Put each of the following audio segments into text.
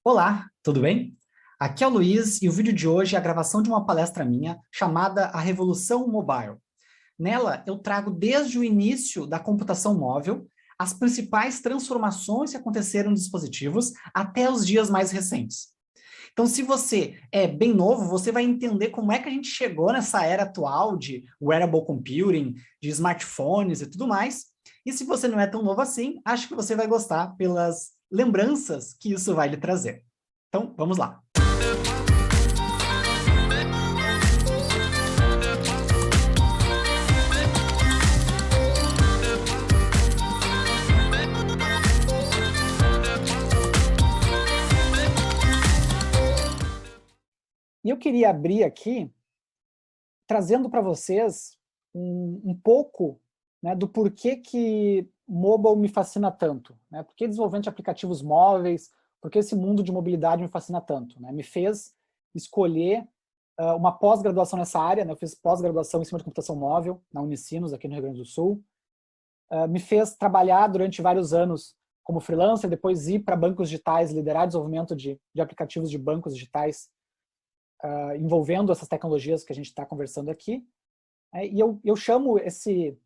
Olá, tudo bem? Aqui é o Luiz e o vídeo de hoje é a gravação de uma palestra minha chamada A Revolução Mobile. Nela, eu trago desde o início da computação móvel as principais transformações que aconteceram nos dispositivos até os dias mais recentes. Então, se você é bem novo, você vai entender como é que a gente chegou nessa era atual de wearable computing, de smartphones e tudo mais. E se você não é tão novo assim, acho que você vai gostar pelas lembranças que isso vai lhe trazer. Então, vamos lá. E eu queria abrir aqui, trazendo para vocês um pouco, né, do porquê que mobile me fascina tanto, né? Por que desenvolvimento de aplicativos móveis, por que esse mundo de mobilidade me fascina tanto, né? Me fez escolher uma pós-graduação nessa área, né? Eu fiz pós-graduação em cima de computação móvel, na Unicinos, aqui no Rio Grande do Sul. Me fez trabalhar durante vários anos como freelancer, depois ir para bancos digitais, liderar desenvolvimento de aplicativos de bancos digitais, envolvendo essas tecnologias que a gente está conversando aqui. E eu chamo esse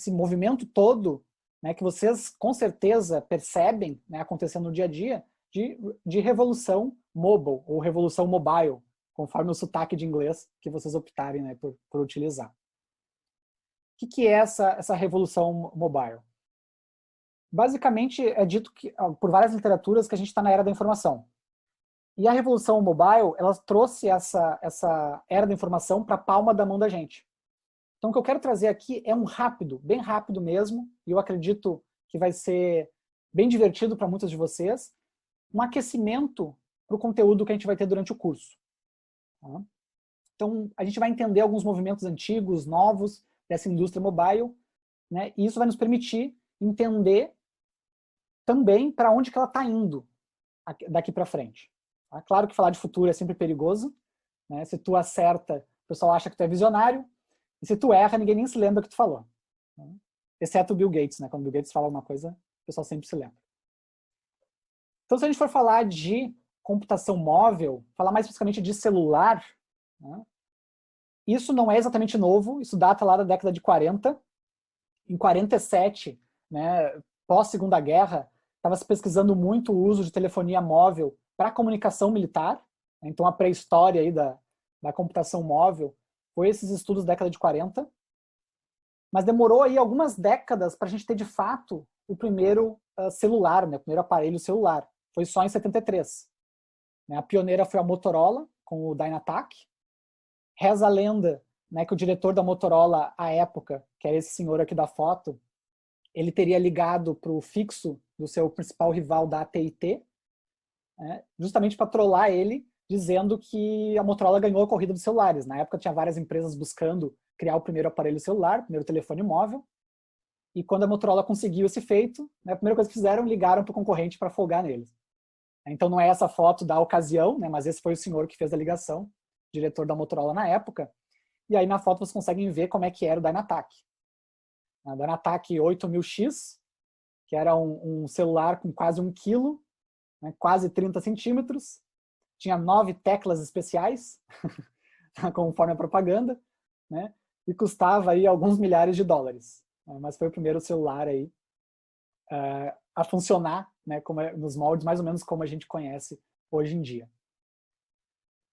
movimento todo, né, que vocês com certeza percebem, né, acontecendo no dia a dia, de revolução mobile, ou revolução mobile, conforme o sotaque de inglês que vocês optarem, né, por utilizar. O que é essa revolução mobile? Basicamente, é dito que, por várias literaturas que a gente está na era da informação. E a revolução mobile, ela trouxe essa era da informação para a palma da mão da gente. Então, o que eu quero trazer aqui é um rápido, bem rápido mesmo, e eu acredito que vai ser bem divertido para muitos de vocês, um aquecimento para o conteúdo que a gente vai ter durante o curso. Tá? Então, a gente vai entender alguns movimentos antigos, novos, dessa indústria mobile, né? E isso vai nos permitir entender também para onde que ela está indo daqui para frente. Tá? Claro que falar de futuro é sempre perigoso, né? Se tu acerta, o pessoal acha que tu é visionário, e se tu erra, ninguém nem se lembra que tu falou. Né? Exceto o Bill Gates, né? Quando o Bill Gates fala alguma coisa, o pessoal sempre se lembra. Então, se a gente for falar de computação móvel, falar mais especificamente de celular, né? Isso não é exatamente novo, isso data lá da década de 40. Em 47, né, pós-Segunda Guerra, estava se pesquisando muito o uso de telefonia móvel para comunicação militar. Então, a pré-história aí da computação móvel foi esses estudos da década de 40. Mas demorou aí algumas décadas para a gente ter, de fato, o primeiro celular, né, o primeiro aparelho celular. Foi só em 73. A pioneira foi a Motorola, com o Dynatac. Reza a lenda, né, que o diretor da Motorola, à época, que era esse senhor aqui da foto, ele teria ligado para o fixo do seu principal rival da AT&T, né, justamente para trollar ele, dizendo que a Motorola ganhou a corrida dos celulares. Na época tinha várias empresas buscando criar o primeiro aparelho celular, o primeiro telefone móvel, e quando a Motorola conseguiu esse feito, né, a primeira coisa que fizeram, ligaram para o concorrente para folgar neles. Então não é essa foto da ocasião, né, mas esse foi o senhor que fez a ligação, diretor da Motorola na época, e aí na foto vocês conseguem ver como é que era o Dynatac. O Dynatac 8000X, que era um celular com quase 1 quilo, né, quase 30 centímetros, tinha 9 teclas especiais, conforme a propaganda, né, e custava aí alguns milhares de dólares. Mas foi o primeiro celular aí a funcionar, né, nos moldes mais ou menos como a gente conhece hoje em dia.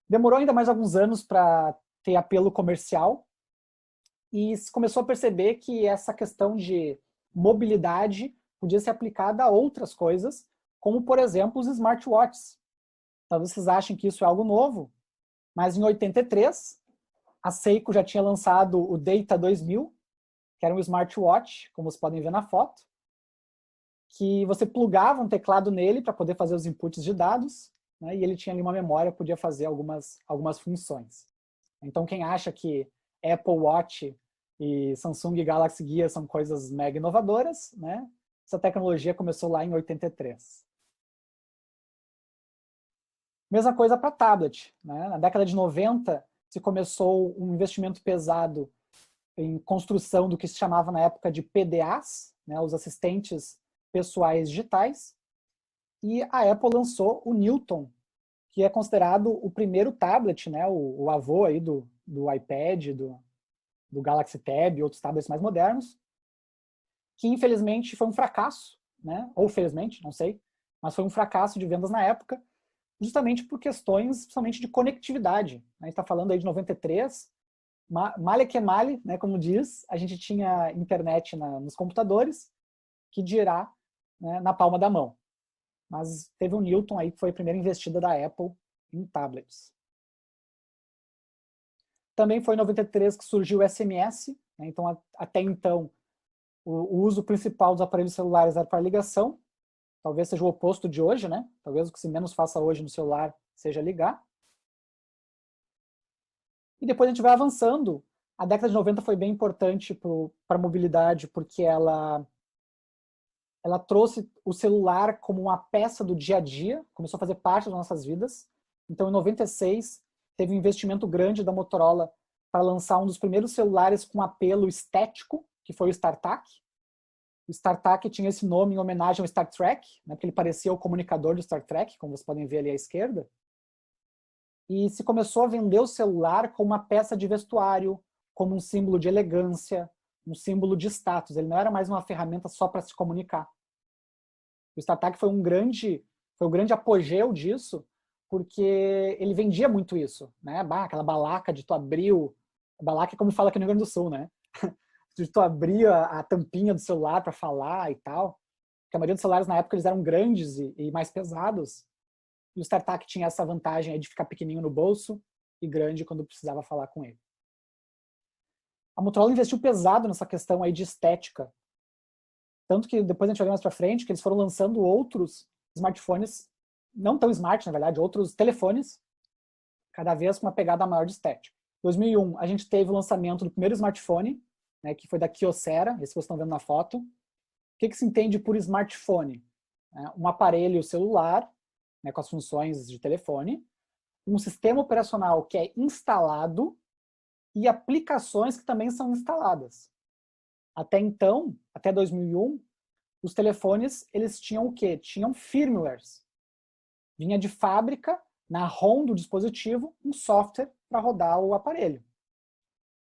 Demorou ainda mais alguns anos para ter apelo comercial e se começou a perceber que essa questão de mobilidade podia ser aplicada a outras coisas, como, por exemplo, os smartwatches. Talvez vocês achem que isso é algo novo, mas em 83, a Seiko já tinha lançado o Data 2000, que era um smartwatch, como vocês podem ver na foto, que você plugava um teclado nele para poder fazer os inputs de dados, né, e ele tinha ali uma memória, podia fazer algumas funções. Então, quem acha que Apple Watch e Samsung Galaxy Gear são coisas mega inovadoras, né, essa tecnologia começou lá em 83. Mesma coisa para tablet. Né? Na década de 90, se começou um investimento pesado em construção do que se chamava na época de PDAs, né, os assistentes pessoais digitais, E a Apple lançou o Newton, que é considerado o primeiro tablet, né, o avô aí do iPad, do Galaxy Tab e outros tablets mais modernos, que infelizmente foi um fracasso, né, ou felizmente, não sei, mas foi um fracasso de vendas na época, justamente por questões principalmente de conectividade. A gente está falando aí de 93, male que male, né, como diz, a gente tinha internet nos computadores, que dirá, né, na palma da mão. Mas teve o Newton aí, que foi a primeira investida da Apple em tablets. Também foi em 93 que surgiu o SMS, né, então até então o uso principal dos aparelhos celulares era para ligação, talvez seja o oposto de hoje, né? Talvez o que se menos faça hoje no celular seja ligar. E depois a gente vai avançando. A década de 90 foi bem importante para a mobilidade, porque ela trouxe o celular como uma peça do dia a dia, começou a fazer parte das nossas vidas. Então, em 96, teve um investimento grande da Motorola para lançar um dos primeiros celulares com apelo estético, que foi o StarTAC. O StarTAC tinha esse nome em homenagem ao Star Trek, né, porque ele parecia o comunicador do Star Trek, como vocês podem ver ali à esquerda. E se começou a vender o celular como uma peça de vestuário, como um símbolo de elegância, um símbolo de status. Ele não era mais uma ferramenta só para se comunicar. O StarTAC foi o grande apogeu disso, porque ele vendia muito isso, né? Aquela balaca de tu abrir balaca é como fala aqui no Rio Grande do Sul, né? De tu abrir a tampinha do celular para falar e tal. Porque a maioria dos celulares na época eles eram grandes e mais pesados. E o StarTAC tinha essa vantagem aí de ficar pequenininho no bolso e grande quando precisava falar com ele. A Motorola investiu pesado nessa questão aí de estética. Tanto que depois a gente vai ver mais para frente que eles foram lançando outros smartphones, não tão smart, na verdade, outros telefones, cada vez com uma pegada maior de estética. Em 2001, a gente teve o lançamento do primeiro smartphone, né, que foi da Kyocera, esse que vocês estão vendo na foto. O que se entende por smartphone? Um aparelho celular, né, com as funções de telefone, um sistema operacional que é instalado e aplicações que também são instaladas. Até então, até 2001, os telefones eles tinham o quê? Tinham firmwares. Vinha de fábrica, na ROM do dispositivo, um software para rodar o aparelho.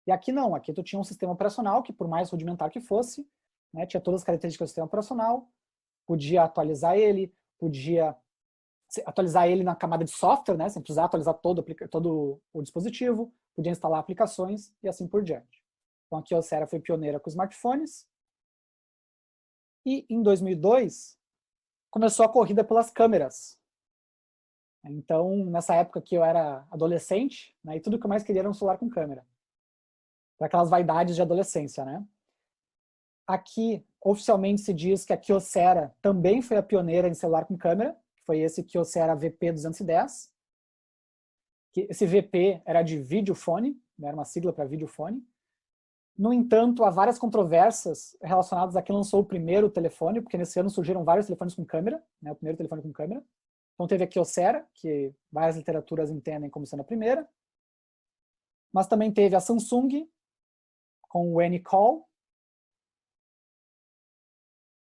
E aqui não, aqui tu tinha um sistema operacional que, por mais rudimentar que fosse, né, tinha todas as características do sistema operacional, podia atualizar ele, podia atualizar ele na camada de software, né, sem precisar atualizar todo o dispositivo, podia instalar aplicações e assim por diante. Então a Kyocera foi pioneira com smartphones. E em 2002, começou a corrida pelas câmeras. Então, nessa época que eu era adolescente, né, e tudo que eu mais queria era um celular com câmera. Para aquelas vaidades de adolescência, né? Aqui, oficialmente se diz que a Kyocera também foi a pioneira em celular com câmera, que foi esse Kyocera VP210. Que esse VP era de videofone, né, era uma sigla para videofone. No entanto, há várias controvérsias relacionadas a quem lançou o primeiro telefone, porque nesse ano surgiram vários telefones com câmera, né, o primeiro telefone com câmera. Então teve a Kyocera, que várias literaturas entendem como sendo a primeira. Mas também teve a Samsung, com o Anycall.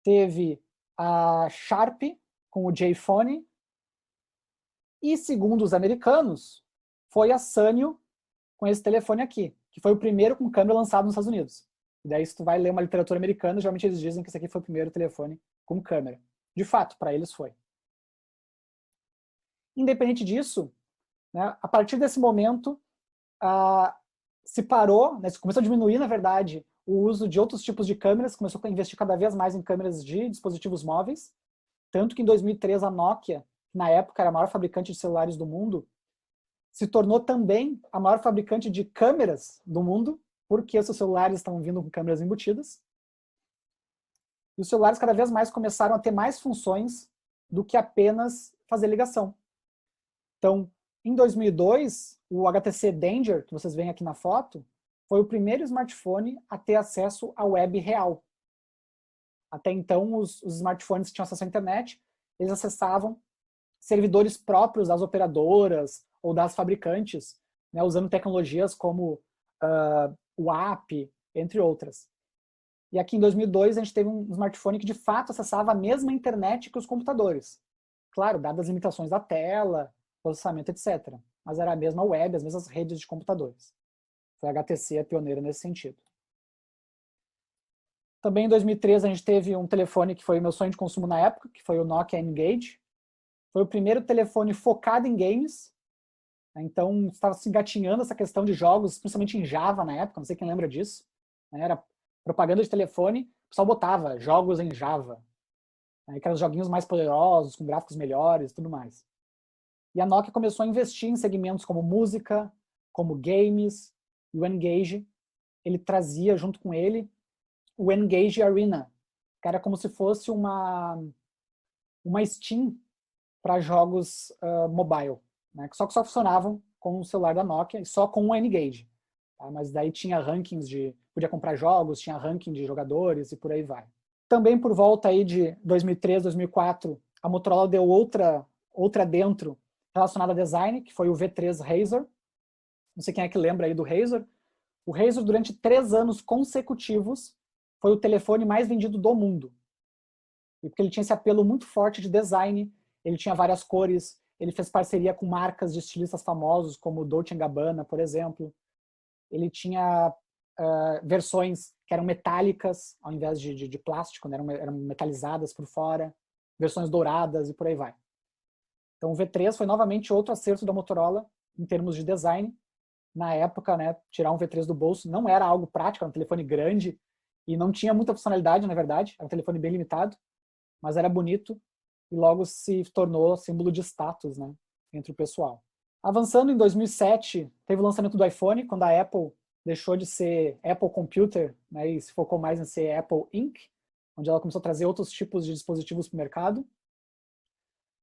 Teve a Sharp, com o J-Phone. E, segundo os americanos, foi a Sanyo com esse telefone aqui, que foi o primeiro com câmera lançado nos Estados Unidos. E daí, se tu vai ler uma literatura americana, geralmente eles dizem que esse aqui foi o primeiro telefone com câmera. De fato, para eles foi. Independente disso, né, a partir desse momento, se parou, né, começou a diminuir, na verdade, o uso de outros tipos de câmeras, começou a investir cada vez mais em câmeras de dispositivos móveis, tanto que em 2003 a Nokia, que na época era a maior fabricante de celulares do mundo, se tornou também a maior fabricante de câmeras do mundo, porque os seus celulares estão vindo com câmeras embutidas. E os celulares cada vez mais começaram a ter mais funções do que apenas fazer ligação. Então, em 2002, o HTC Danger, que vocês veem aqui na foto, foi o primeiro smartphone a ter acesso à web real. Até então, os smartphones que tinham acesso à internet, eles acessavam servidores próprios das operadoras ou das fabricantes, né, usando tecnologias como o app, entre outras. E aqui em 2002, a gente teve um smartphone que de fato acessava a mesma internet que os computadores. claro, dadas as limitações da tela, processamento, etc. Mas era a mesma web, as mesmas redes de computadores. Foi a HTC a pioneira nesse sentido. Também em 2013 a gente teve um telefone que foi o meu sonho de consumo na época, que foi o Nokia N-Gage. Foi o primeiro telefone focado em games. Então estava se engatinhando essa questão de jogos, principalmente em Java na época, não sei quem lembra disso. Era propaganda de telefone, o pessoal botava jogos em Java. Aqueles joguinhos mais poderosos, com gráficos melhores e tudo mais. E a Nokia começou a investir em segmentos como música, como games, e o N-Gage, ele trazia junto com ele o N-Gage Arena, que era como se fosse uma Steam para jogos mobile, né? Que só funcionavam com o celular da Nokia e só com o N-Gage. Tá? Mas daí tinha rankings podia comprar jogos, tinha ranking de jogadores e por aí vai. Também por volta aí de 2003, 2004, a Motorola deu outra dentro relacionada a design, que foi o V3 Razr. Não sei quem é que lembra aí do Razr. O Razr, durante 3 anos consecutivos, foi o telefone mais vendido do mundo. E porque ele tinha esse apelo muito forte de design, ele tinha várias cores, ele fez parceria com marcas de estilistas famosos, como Dolce & Gabbana, por exemplo. Ele tinha versões que eram metálicas, ao invés de plástico, né? eram metalizadas por fora, versões douradas e por aí vai. Então o V3 foi novamente outro acerto da Motorola em termos de design. Na época, né, tirar um V3 do bolso não era algo prático, era um telefone grande e não tinha muita funcionalidade, na verdade, era um telefone bem limitado, mas era bonito e logo se tornou símbolo de status, né, entre o pessoal. Avançando, em 2007, teve o lançamento do iPhone, quando a Apple deixou de ser Apple Computer, né, e se focou mais em ser Apple Inc., onde ela começou a trazer outros tipos de dispositivos para o mercado.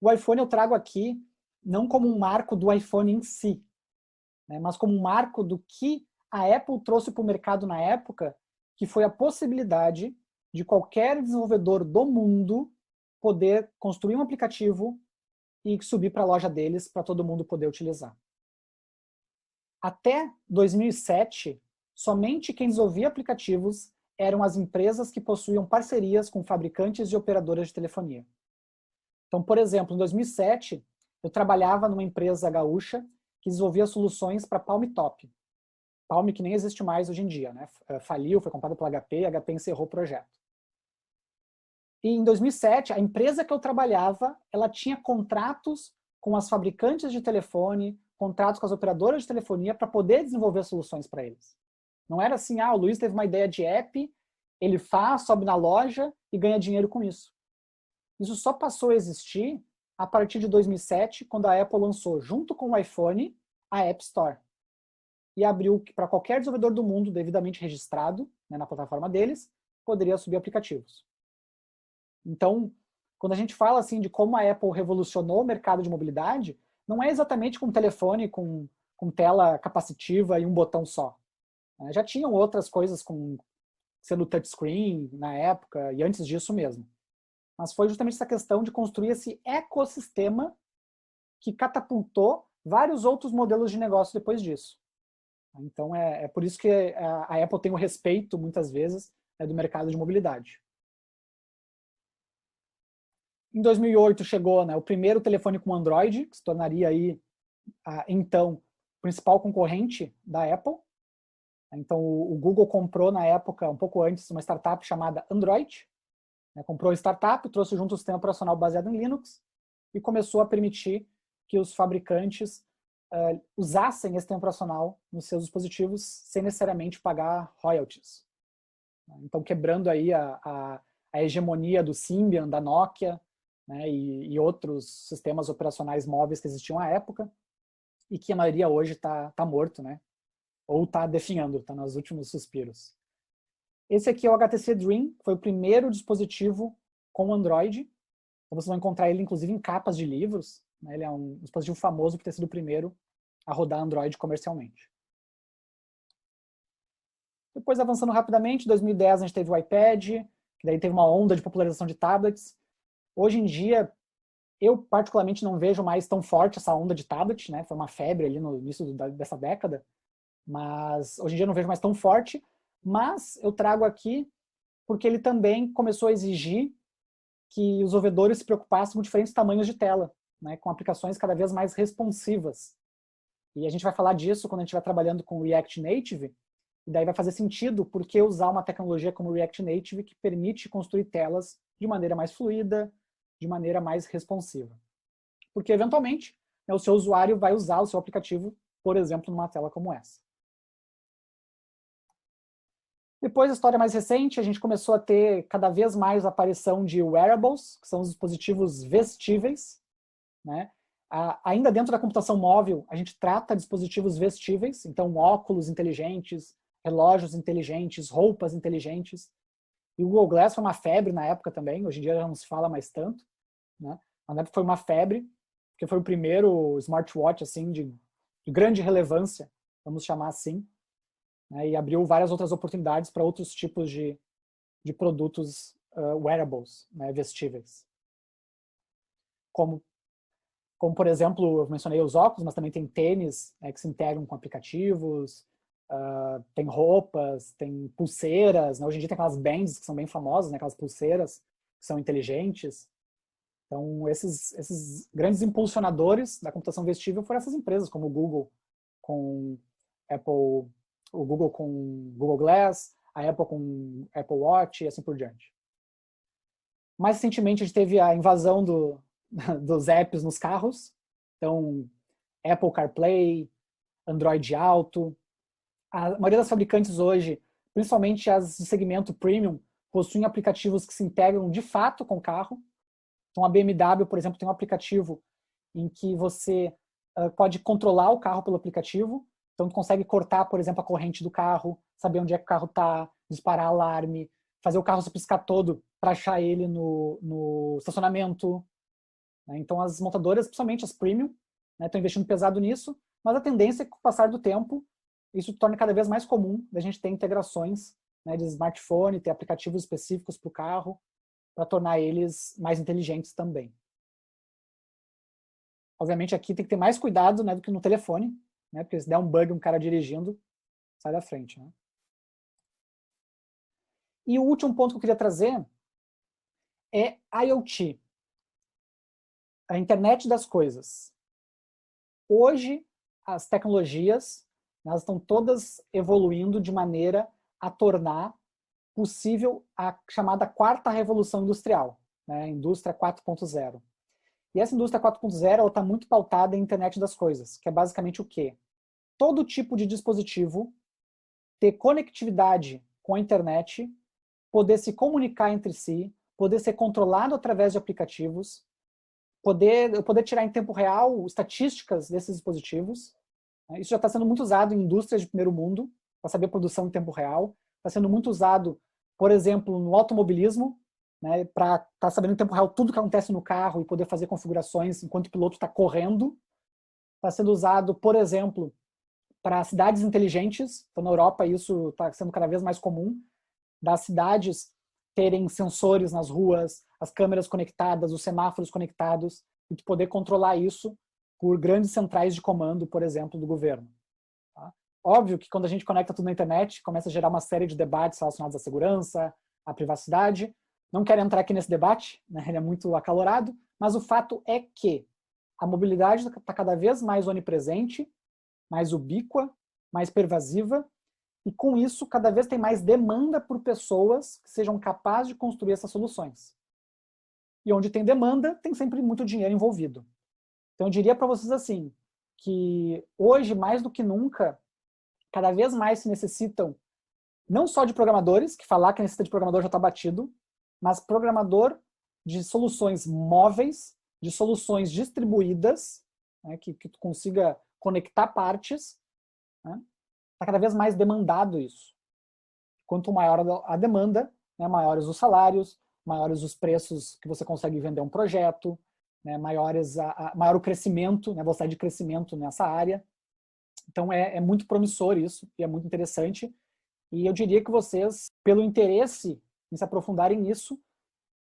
O iPhone eu trago aqui não como um marco do iPhone em si, né, mas como um marco do que a Apple trouxe para o mercado na época, que foi a possibilidade de qualquer desenvolvedor do mundo poder construir um aplicativo e subir para a loja deles para todo mundo poder utilizar. Até 2007, somente quem desenvolvia aplicativos eram as empresas que possuíam parcerias com fabricantes e operadoras de telefonia. Então, por exemplo, em 2007, eu trabalhava numa empresa gaúcha que desenvolvia soluções para Palm Top. Palm que nem existe mais hoje em dia, né? Faliu, foi comprado pela HP, a HP encerrou o projeto. E em 2007, a empresa que eu trabalhava, ela tinha contratos com as fabricantes de telefone, contratos com as operadoras de telefonia para poder desenvolver soluções para eles. Não era assim, o Luiz teve uma ideia de app, ele faz, sobe na loja e ganha dinheiro com isso. Isso só passou a existir a partir de 2007, quando a Apple lançou, junto com o iPhone, a App Store. E abriu para qualquer desenvolvedor do mundo devidamente registrado, né, na plataforma deles, poderia subir aplicativos. Então, quando a gente fala assim de como a Apple revolucionou o mercado de mobilidade, não é exatamente com um telefone com tela capacitiva e um botão só. Já tinham outras coisas sendo touchscreen na época e antes disso mesmo. Mas foi justamente essa questão de construir esse ecossistema que catapultou vários outros modelos de negócio depois disso. Então é por isso que a Apple tem o respeito, muitas vezes, do mercado de mobilidade. Em 2008 chegou, né, o primeiro telefone com Android, que se tornaria aí, então, o principal concorrente da Apple. Então o Google comprou na época, um pouco antes, uma startup chamada Android. Né, comprou a startup, trouxe junto o sistema operacional baseado em Linux e começou a permitir que os fabricantes usassem esse sistema operacional nos seus dispositivos sem necessariamente pagar royalties. Então quebrando aí a hegemonia do Symbian, da Nokia, né, e outros sistemas operacionais móveis que existiam à época e que a maioria hoje está morto, né? Ou está definhando, está nos últimos suspiros. Esse aqui é o HTC Dream, foi o primeiro dispositivo com Android. Então vocês vão encontrar ele inclusive em capas de livros. Né? Ele é um dispositivo famoso por ter sido o primeiro a rodar Android comercialmente. Depois, avançando rapidamente, em 2010 a gente teve o iPad, que daí teve uma onda de popularização de tablets. Hoje em dia, eu particularmente não vejo mais tão forte essa onda de tablet, né? Foi uma febre ali no início dessa década, mas hoje em dia eu não vejo mais tão forte, mas eu trago aqui porque ele também começou a exigir que os desenvolvedores se preocupassem com diferentes tamanhos de tela, né, com aplicações cada vez mais responsivas. E a gente vai falar disso quando a gente estiver trabalhando com React Native, e daí vai fazer sentido por que usar uma tecnologia como React Native que permite construir telas de maneira mais fluida, de maneira mais responsiva. Porque, eventualmente, né, o seu usuário vai usar o seu aplicativo, por exemplo, numa tela como essa. Depois, a história mais recente, a gente começou a ter cada vez mais a aparição de wearables, que são os dispositivos vestíveis, né? Ainda dentro da computação móvel, a gente trata dispositivos vestíveis, então óculos inteligentes, relógios inteligentes, roupas inteligentes. E o Google Glass foi uma febre na época também, hoje em dia já não se fala mais tanto, né? Mas na época foi uma febre, porque foi o primeiro smartwatch assim, de grande relevância, vamos chamar assim, né? E abriu várias outras oportunidades para outros tipos de produtos wearables, né, vestíveis. Como, por exemplo, eu mencionei os óculos, mas também tem tênis, né, que se integram com aplicativos, tem roupas, tem pulseiras, né? Hoje em dia tem aquelas bands que são bem famosas, né? Aquelas pulseiras que são inteligentes. Então, esses grandes impulsionadores da computação vestível foram essas empresas, como o Google com Apple, o Google com Google Glass, a Apple com Apple Watch e assim por diante. Mais recentemente, a gente teve a invasão dos apps nos carros. Então, Apple CarPlay, Android Auto. A maioria das fabricantes hoje, principalmente as de segmento premium, possuem aplicativos que se integram de fato com o carro. Então, a BMW, por exemplo, tem um aplicativo em que você pode controlar o carro pelo aplicativo. Então, tu consegue cortar, por exemplo, a corrente do carro, saber onde é que o carro está, disparar alarme, fazer o carro se piscar todo para achar ele no estacionamento. Né? Então, as montadoras, principalmente as premium, estão investindo pesado nisso, mas a tendência é que, com o passar do tempo, isso torna cada vez mais comum da gente ter integrações, né, de smartphone, ter aplicativos específicos para o carro, para tornar eles mais inteligentes também. Obviamente aqui tem que ter mais cuidado, né, do que no telefone, né, porque se der um bug, um cara dirigindo, sai da frente. Né? E o último ponto que eu queria trazer é IoT, a internet das coisas. Hoje, as tecnologias, elas estão todas evoluindo de maneira a tornar possível a chamada quarta revolução industrial, né, a indústria 4.0. E essa indústria 4.0 está muito pautada em internet das coisas, que é basicamente o quê? Todo tipo de dispositivo ter conectividade com a internet, poder se comunicar entre si, poder ser controlado através de aplicativos, poder tirar em tempo real estatísticas desses dispositivos. Isso já está sendo muito usado em indústrias de primeiro mundo, para saber produção em tempo real. Está sendo muito usado, por exemplo, no automobilismo, né, para estar sabendo em tempo real tudo que acontece no carro e poder fazer configurações enquanto o piloto está correndo. Está sendo usado, por exemplo, para cidades inteligentes. Então, na Europa, isso está sendo cada vez mais comum, das cidades terem sensores nas ruas, as câmeras conectadas, os semáforos conectados, e tu poder controlar isso por grandes centrais de comando, por exemplo, do governo. Tá? Óbvio que quando a gente conecta tudo na internet, começa a gerar uma série de debates relacionados à segurança, à privacidade. Não quero entrar aqui nesse debate, né? Ele é muito acalorado, mas o fato é que a mobilidade está cada vez mais onipresente, mais ubíqua, mais pervasiva, e com isso cada vez tem mais demanda por pessoas que sejam capazes de construir essas soluções. E onde tem demanda, tem sempre muito dinheiro envolvido. Então eu diria para vocês assim, que hoje, mais do que nunca, cada vez mais se necessitam não só de programadores, que falar que necessita de programador já está batido, mas programador de soluções móveis, de soluções distribuídas, né, que tu consiga conectar partes, né? Está cada vez mais demandado isso. Quanto maior a demanda, né, maiores os salários, maiores os preços que você consegue vender um projeto, né, maior o crescimento, né, a velocidade de crescimento nessa área. Então é muito promissor isso, e é muito interessante. E eu diria que vocês, pelo interesse em se aprofundarem nisso,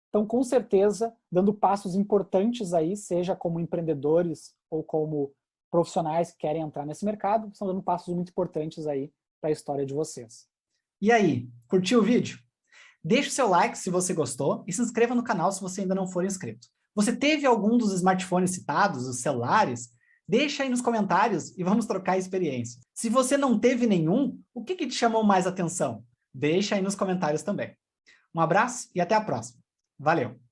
estão com certeza dando passos importantes aí, seja como empreendedores ou como profissionais que querem entrar nesse mercado, estão dando passos muito importantes aí para a história de vocês. E aí, curtiu o vídeo? Deixe o seu like se você gostou e se inscreva no canal se você ainda não for inscrito. Você teve algum dos smartphones citados, os celulares? Deixa aí nos comentários e vamos trocar experiências. Se você não teve nenhum, o que te chamou mais atenção? Deixa aí nos comentários também. Um abraço e até a próxima. Valeu!